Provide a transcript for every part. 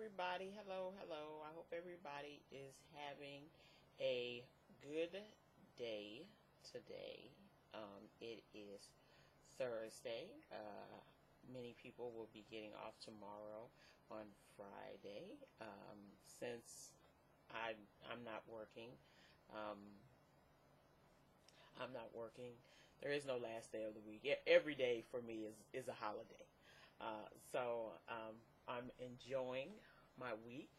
everybody. Hello. I hope everybody is having a good day today. It is Thursday. Many people will be getting off tomorrow on Friday. Since I'm not working, um, I'm not working. There is no last day of the week. Every day for me is a holiday. So I'm enjoying my week.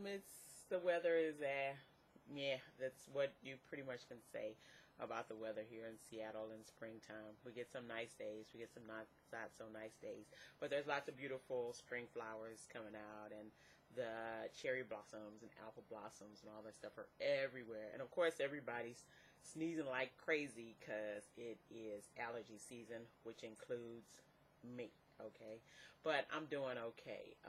It's the weather is yeah, that's what you pretty much can say about the weather here in Seattle in springtime. We get some nice days, we get some not so nice days, but there's lots of beautiful spring flowers coming out, and the cherry blossoms and apple blossoms and all that stuff are everywhere. And of course, everybody's sneezing like crazy because it is allergy season, which includes me. Okay, but I'm doing okay,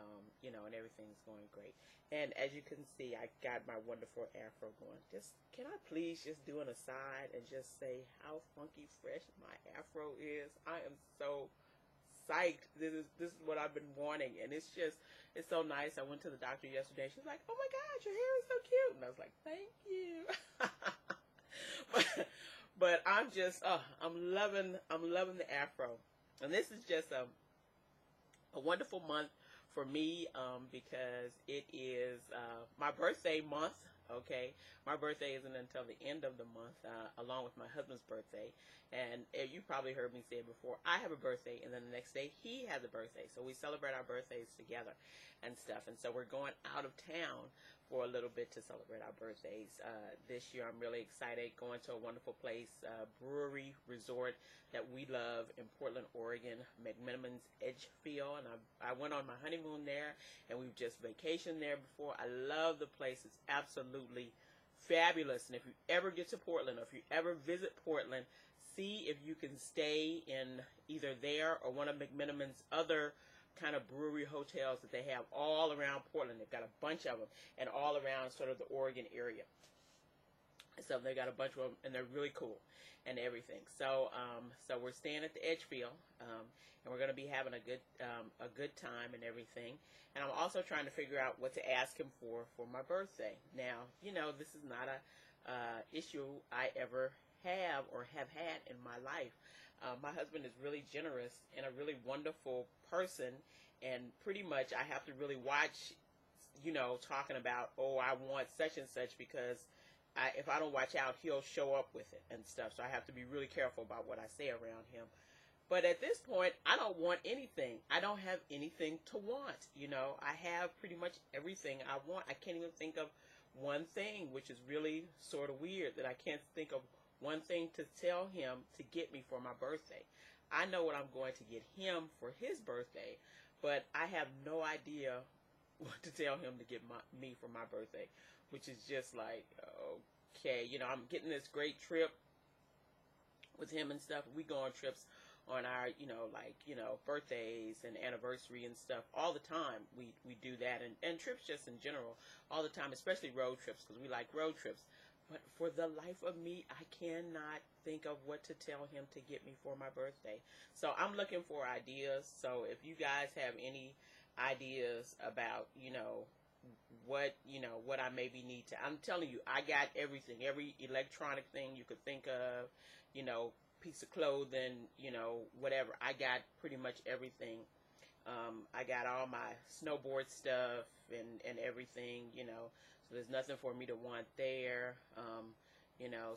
and everything's going great. And as you can see, I got my wonderful afro going. Just, can I please just do an aside and just say how funky fresh my afro is? I am so psyched. This is what I've been wanting, and it's so nice. I went to the doctor yesterday. She's like, "Oh my God, your hair is so cute," and I was like, "Thank you." but I'm loving the afro, and this is just a wonderful month for me, because it is my birthday month. Okay, my birthday isn't until the end of the month, along with my husband's birthday. And you probably heard me say it before. I have a birthday, and then the next day he has a birthday. So we celebrate our birthdays together and stuff. And so we're going out of town for a little bit to celebrate our birthdays. This year I'm really excited, going to a wonderful place, brewery resort that we love in Portland, Oregon, McMenamins Edgefield. And I went on my honeymoon there, and we've just vacationed there before. I love the place. It's absolutely fabulous. And if you ever get to Portland, or if you ever visit Portland, see if you can stay in either there or one of McMenamins' other kind of brewery hotels that they have all around Portland. They've got a bunch of them, and all around sort of the Oregon area. So they got a bunch of them, and they're really cool and everything. So we're staying at the Edgefield, and we're going to be having a good time and everything. And I'm also trying to figure out what to ask him for my birthday. Now, this is not a issue I ever have or have had in my life. My husband is really generous and a really wonderful person, and pretty much I have to really watch, talking about, oh, I want such and such, because if I don't watch out, he'll show up with it and stuff. So I have to be really careful about what I say around him. But at this point, I don't want anything. I don't have anything to want. I have pretty much everything I want. I can't even think of one thing, which is really sort of weird, that I can't think of one thing to tell him to get me for my birthday. I know what I'm going to get him for his birthday, but I have no idea what to tell him to get me for my birthday, which is just like, okay, I'm getting this great trip with him and stuff. We go on trips on our, birthdays and anniversary and stuff all the time. We do that, and trips just in general all the time, especially road trips, because we like road trips. But for the life of me, I cannot think of what to tell him to get me for my birthday. So I'm looking for ideas. So if you guys have any ideas about, what I maybe need to, I'm telling you, I got everything, every electronic thing you could think of, piece of clothing, whatever. I got pretty much everything. I got all my snowboard stuff and everything, so there's nothing for me to want there,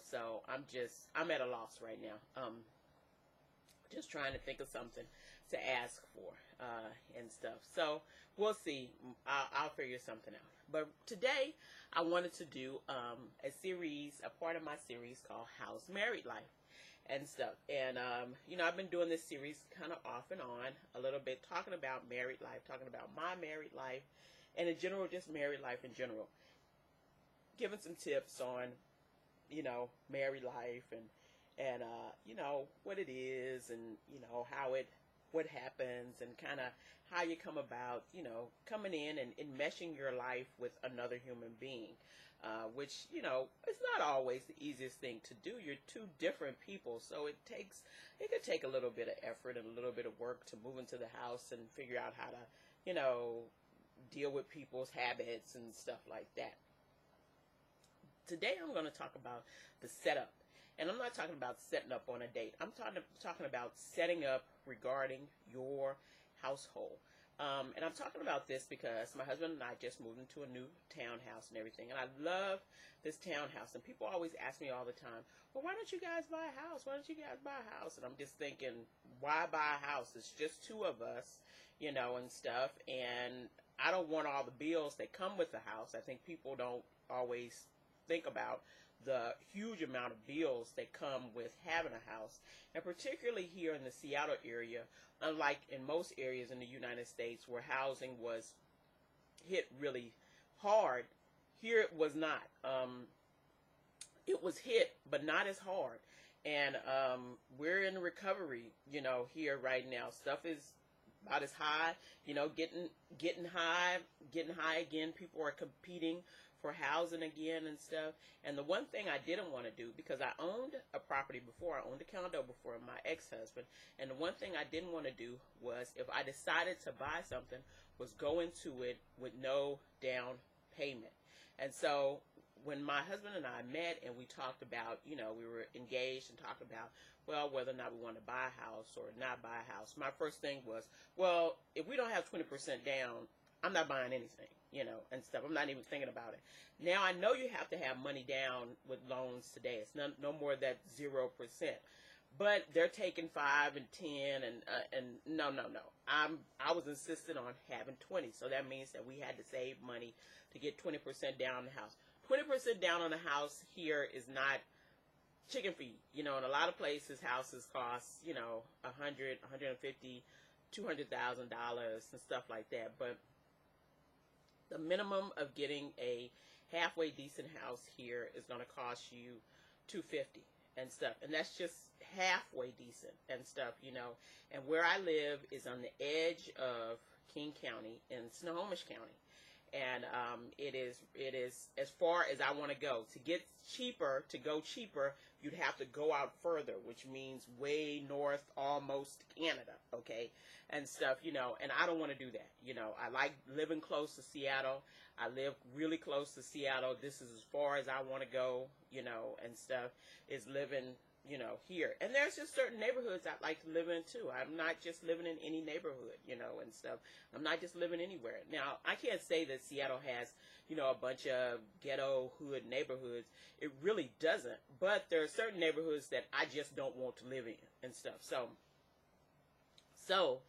so I'm at a loss right now. Just trying to think of something to ask for, and stuff. So we'll see. I'll figure something out. But today I wanted to do a part of my series called How's Married Life and stuff. And, I've been doing this series kind of off and on a little bit, talking about married life, talking about my married life, and in general, just married life in general. Giving some tips on, married life and what it is, and, what happens, and kind of how you come about, coming in and enmeshing your life with another human being, which, it's not always the easiest thing to do. You're two different people, so it could take a little bit of effort and a little bit of work to move into the house and figure out how to, deal with people's habits and stuff like that. Today I'm going to talk about the setup. And I'm not talking about setting up on a date. I'm talking about setting up regarding your household. And I'm talking about this because my husband and I just moved into a new townhouse and everything. And I love this townhouse. And people always ask me all the time, well, why don't you guys buy a house? Why don't you guys buy a house? And I'm just thinking, why buy a house? It's just two of us, you know, and stuff. And I don't want all the bills that come with the house. I think people don't always think about the huge amount of bills that come with having a house, and particularly here in the Seattle area, unlike in most areas in the United States where housing was hit really hard, here it was not. It was hit, but not as hard, and we're in recovery, you know, here right now. Stuff is about as high, you know, getting high again. People are competing for housing again and stuff. And the one thing I didn't want to do, because I owned a property before, I owned a condo before, my ex-husband, and the one thing I didn't want to do was, if I decided to buy something, was go into it with no down payment. And so when my husband and I met and we talked about, you know, we were engaged and talked about, well, whether or not we want to buy a house or not buy a house, my first thing was, well, if we don't have 20% down, I'm not buying anything, you know, and stuff. I'm not even thinking about it. Now, I know you have to have money down with loans today. It's no more than 0%. But they're taking 5 and 10, and no. I was insistent on having 20. So that means that we had to save money to get 20% down on the house. 20% down on the house here is not chicken feed. You know, in a lot of places, houses cost, you know, $100,000, $150,000, $200,000 and stuff like that. But the minimum of getting a halfway decent house here is going to cost you $250 and stuff, and that's just halfway decent and stuff, you know. And where I live is on the edge of King County in Snohomish County, and it is as far as I want to go. To go cheaper, you'd have to go out further, which means way north, almost Canada, okay, and stuff, you know, and I don't want to do that, you know. I like living close to Seattle. I live really close to Seattle. This is as far as I want to go, you know, and stuff, is living, you know, here. And there's just certain neighborhoods I'd like to live in, too. I'm not just living in any neighborhood, you know, and stuff. I'm not just living anywhere. Now, I can't say that Seattle has, you know, a bunch of ghetto hood neighborhoods. It really doesn't. But there are certain neighborhoods that I just don't want to live in and stuff. So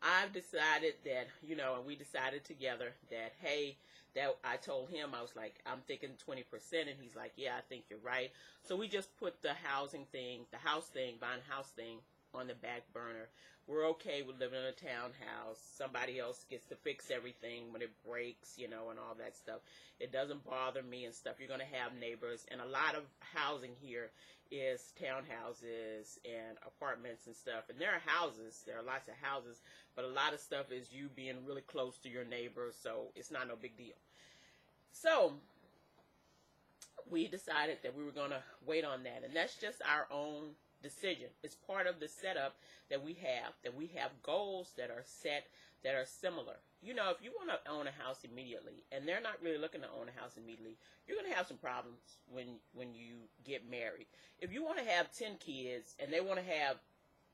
I've decided that, you know, and we decided together that, hey, that I told him, I was like, I'm thinking 20%, and he's like, yeah, I think you're right. So we just put the housing thing, the house thing, buying house thing on the back burner. We're okay with living in a townhouse. Somebody else gets to fix everything when it breaks, you know, and all that stuff. It doesn't bother me and stuff. You're going to have neighbors, and a lot of housing here is townhouses and apartments and stuff. And there are houses, there are lots of houses, but a lot of stuff is you being really close to your neighbors, so it's not no big deal. So we decided that we were going to wait on that, and that's just our own decision. It's part of the setup that we have goals that are set that are similar. You know, if you want to own a house immediately, and they're not really looking to own a house immediately, you're going to have some problems when you get married. If you want to have 10 kids and they want to have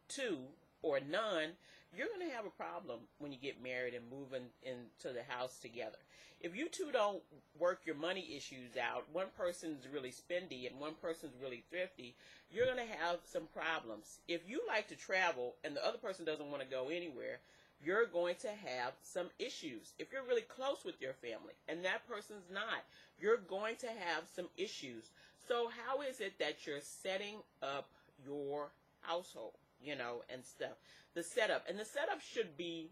2 or none, you're going to have a problem when you get married and move into the house together. If you two don't work your money issues out, one person's really spendy and one person's really thrifty, you're going to have some problems. If you like to travel and the other person doesn't want to go anywhere, you're going to have some issues. If you're really close with your family and that person's not, you're going to have some issues. So how is it that you're setting up your household, you know, and stuff? The setup should be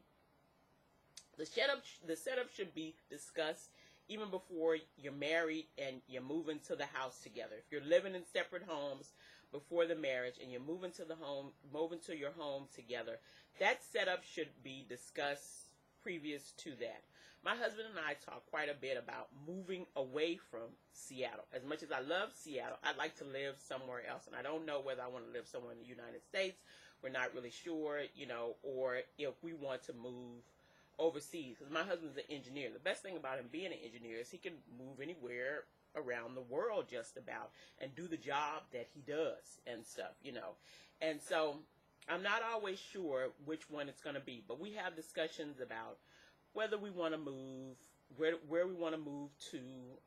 discussed even before you're married and you're moving to the house together. If you're living in separate homes before the marriage and you're moving to your home together, that setup should be discussed previous to that. My husband and I talk quite a bit about moving away from Seattle. As much as I love Seattle, I'd like to live somewhere else, and I don't know whether I want to live somewhere in the United States. We're not really sure, you know, or if we want to move overseas, because my husband's an engineer. The best thing about him being an engineer is he can move anywhere around the world just about and do the job that he does and stuff, you know. And so I'm not always sure which one it's going to be, but we have discussions about whether we want to move, where we want to move to,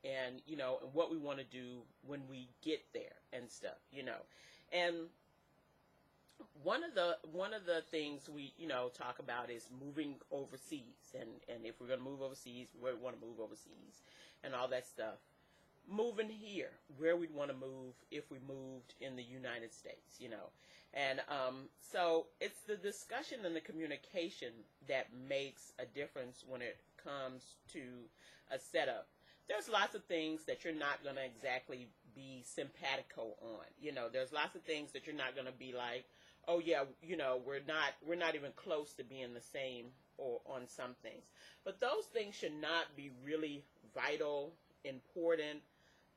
and, you know, and what we want to do when we get there and stuff, you know. And one of the things we, you know, talk about is moving overseas, and if we're going to move overseas, where we want to move overseas and all that stuff. Moving here, where we'd want to move if we moved in the United States, you know. And so it's the discussion and the communication that makes a difference when it comes to a setup. There's lots of things that you're not going to exactly be simpatico on. You know, there's lots of things that you're not going to be like, oh yeah, you know, we're not even close to being the same or on some things. But those things should not be really vital, important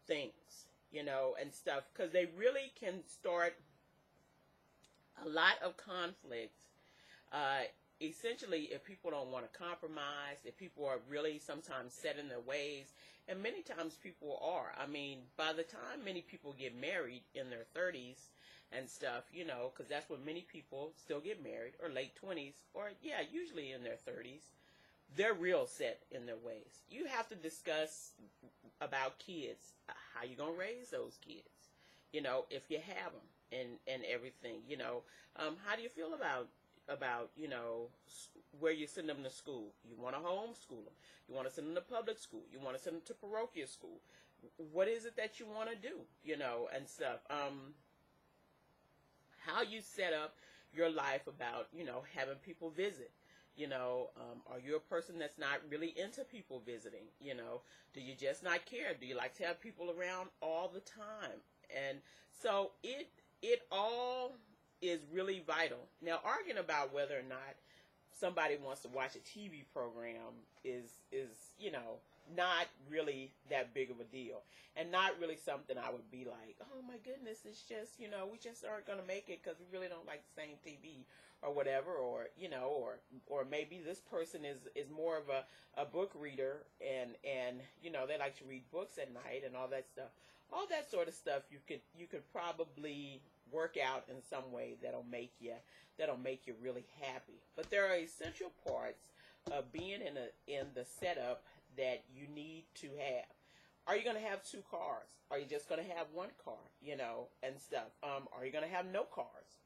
things, you know, and stuff, because they really can start a lot of conflict. Essentially, if people don't want to compromise, if people are really sometimes set in their ways, and many times people are. I mean, by the time many people get married in their 30s and stuff, you know, because that's when many people still get married, or late 20s, or yeah, usually in their 30s, they're real set in their ways. You have to discuss about kids, how you gonna raise those kids, you know, if you have them, and everything, you know. How do you feel about, you know, where you send them to school? You want to homeschool them. You want to send them to public school. You want to send them to parochial school. What is it that you want to do, you know, and stuff. How you set up your life about, you know, having people visit. You know, are you a person that's not really into people visiting? You know, do you just not care? Do you like to have people around all the time? And so it all is really vital. Now, arguing about whether or not somebody wants to watch a TV program is you know, not really that big of a deal, and not really something I would be like, oh my goodness, it's just, you know, we just aren't going to make it because we really don't like the same TV or whatever, or, you know, or maybe this person is more of a book reader, and you know, they like to read books at night and all that stuff. All that sort of stuff you could probably work out in some way that'll make you really happy. But there are essential parts of being in the setup that you need to have. Are you going to have two cars? Are you just going to have one car, you know, and stuff? Are you going to have no cars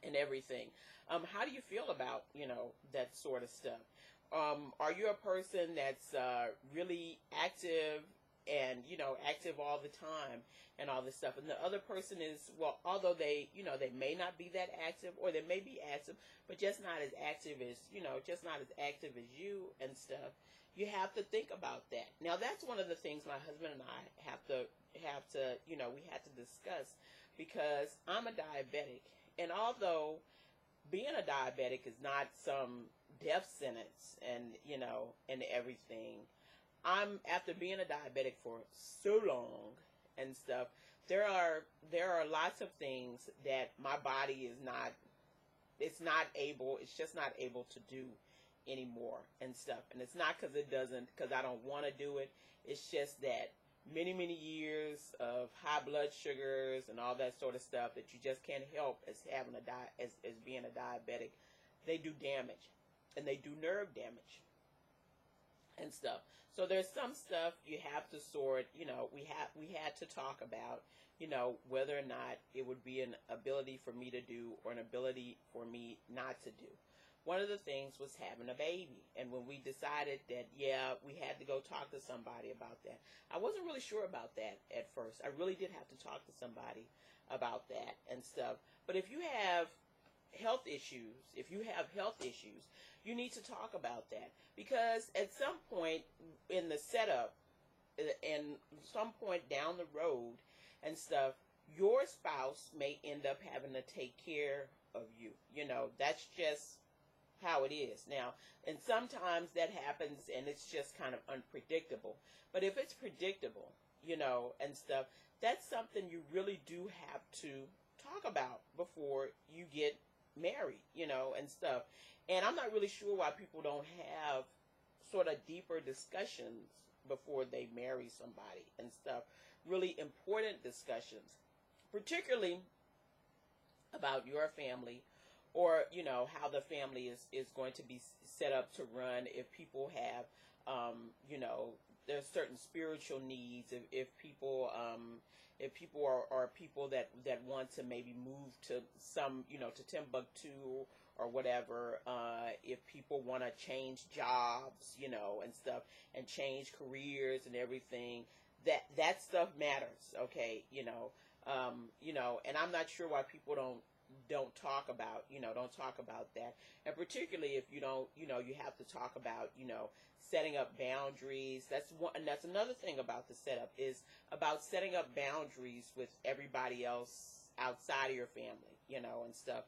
and everything? How do you feel about, you know, that sort of stuff? Are you a person that's really active and, you know, active all the time and all this stuff? And the other person is, well, although they, you know, they may not be that active, or they may be active, but just not as active as, you know, just not as active as you and stuff. You have to think about that. Now, that's one of the things my husband and I have to, you know, we had to discuss, because I'm a diabetic. And although being a diabetic is not some death sentence and, you know, and everything, after being a diabetic for so long and stuff, there are lots of things that my body is not, it's just not able to do anymore and stuff. And it's not because I don't want to do it. It's just that many years of high blood sugars and all that sort of stuff that you just can't help as having as being a diabetic, they do damage, and they do nerve damage and stuff. So there's some stuff you have to sort, you know, we had to talk about, you know, whether or not it would be an ability for me to do or an ability for me not to do. One of the things was having a baby, and when we decided that, yeah, we had to go talk to somebody about that. I wasn't really sure about that at first. I really did have to talk to somebody about that and stuff. But if you have health issues, you need to talk about that, because at some point in the setup and some point down the road and stuff, your spouse may end up having to take care of you. You know, that's just how it is now. And sometimes that happens and it's just kind of unpredictable. But if it's predictable, you know, and stuff, that's something you really do have to talk about before you get married, and stuff. And I'm not really sure why people don't have sort of deeper discussions before they marry somebody and stuff. Really important discussions, particularly about your family, or how the family is going to be set up to run. If people have there's certain spiritual needs, if people are people that want to maybe move to some to Timbuktu or whatever, if people want to change jobs, and stuff, and change careers and everything, that stuff matters. Okay. And I'm not sure why people don't talk about that. And particularly if you don't, you have to talk about, setting up boundaries. That's one, and that's another thing about the setup, is about setting up boundaries with everybody else outside of your family, and stuff.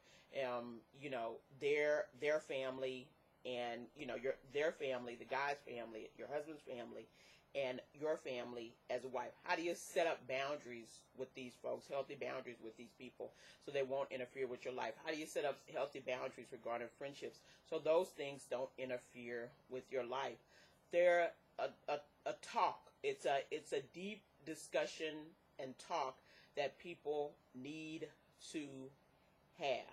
Their family, and their family, the guy's family, your husband's family, and your family as a wife. How do you set up boundaries with these folks, healthy boundaries with these people, so they won't interfere with your life? How do you set up healthy boundaries regarding friendships, so those things don't interfere with your life? They're a talk. It's a deep discussion and talk that people need to have.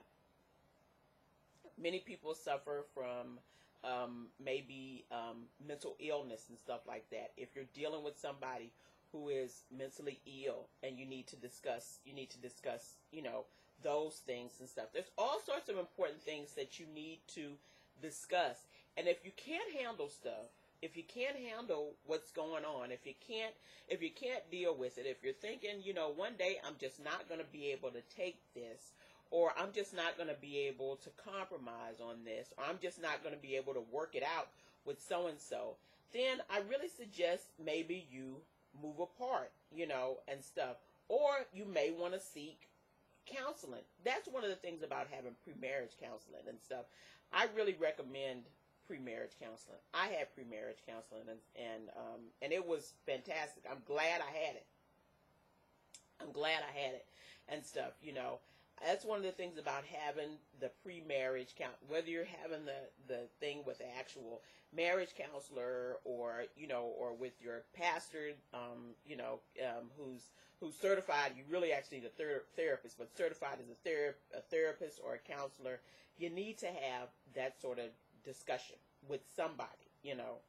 Many people suffer from maybe mental illness and stuff like that. If you're dealing with somebody who is mentally ill, and you need to discuss, those things and stuff. There's all sorts of important things that you need to discuss. And if you can't handle stuff, if you can't handle what's going on, if you can't deal with it, if you're thinking, one day I'm just not going to be able to take this, or I'm just not going to be able to compromise on this, or I'm just not going to be able to work it out with so-and-so, then I really suggest maybe you move apart, and stuff. Or you may want to seek counseling. That's one of the things about having pre-marriage counseling and stuff. I really recommend pre-marriage counseling. I had pre-marriage counseling, and it was fantastic. I'm glad I had it and stuff. That's one of the things about having the pre-marriage whether you're having the thing with the actual marriage counselor, or with your pastor, who's certified. You really actually need a therapist, but certified as a therapist or a counselor. You need to have that sort of discussion with somebody,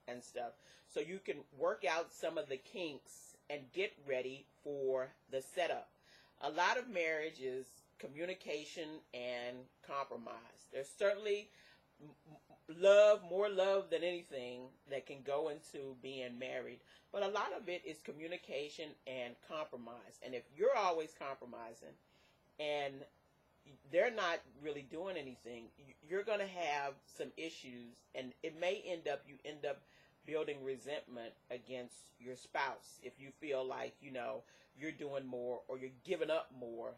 and stuff, so you can work out some of the kinks and get ready for the setup. A lot of marriage is communication and compromise. There's certainly more love than anything that can go into being married, but a lot of it is communication and compromise. And if you're always compromising and they're not really doing anything, you're going to have some issues, and it may end up building resentment against your spouse if you feel like you're doing more, or you're giving up more,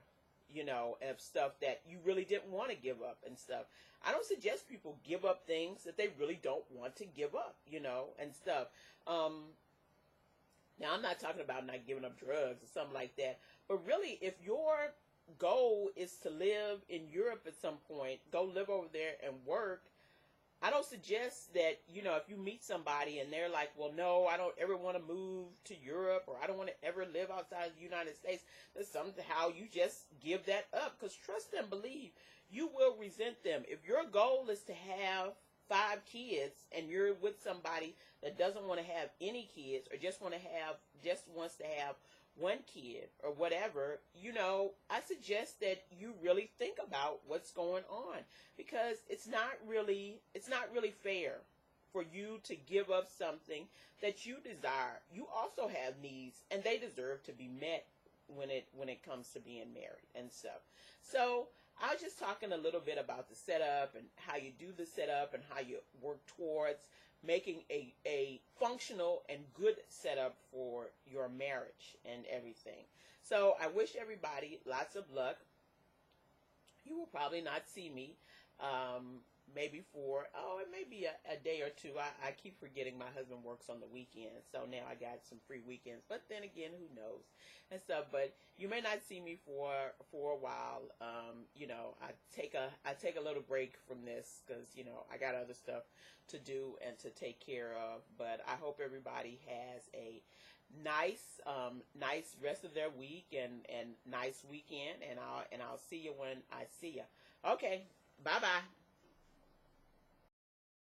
of stuff that you really didn't want to give up and stuff. I don't suggest people give up things that they really don't want to give up, and stuff. Now, I'm not talking about not giving up drugs or something like that, but really, if your goal is to live in Europe at some point, go live over there and work, I don't suggest that, if you meet somebody and they're like, well, no, I don't ever want to move to Europe, or I don't want to ever live outside the United States, that somehow you just give that up. Because trust and believe, you will resent them. If your goal is to have 5 kids and you're with somebody that doesn't want to have any kids, or just wants to have 1 kid or whatever, I suggest that you really think about what's going on, because it's not really fair for you to give up something that you desire. You also have needs, and they deserve to be met when it comes to being married and stuff. So I was just talking a little bit about the setup and how you do the setup and how you work towards making a functional and good setup for your marriage and everything. So I wish everybody lots of luck. You will probably not see me maybe for, it may be a day or two. I keep forgetting my husband works on the weekends, so now I got some free weekends. But then again, who knows and stuff. But you may not see me for a while. You know, I take a little break from this because, you know, I got other stuff to do and to take care of. But I hope everybody has a nice rest of their week and nice weekend, and I'll see you when I see you. Okay, bye bye.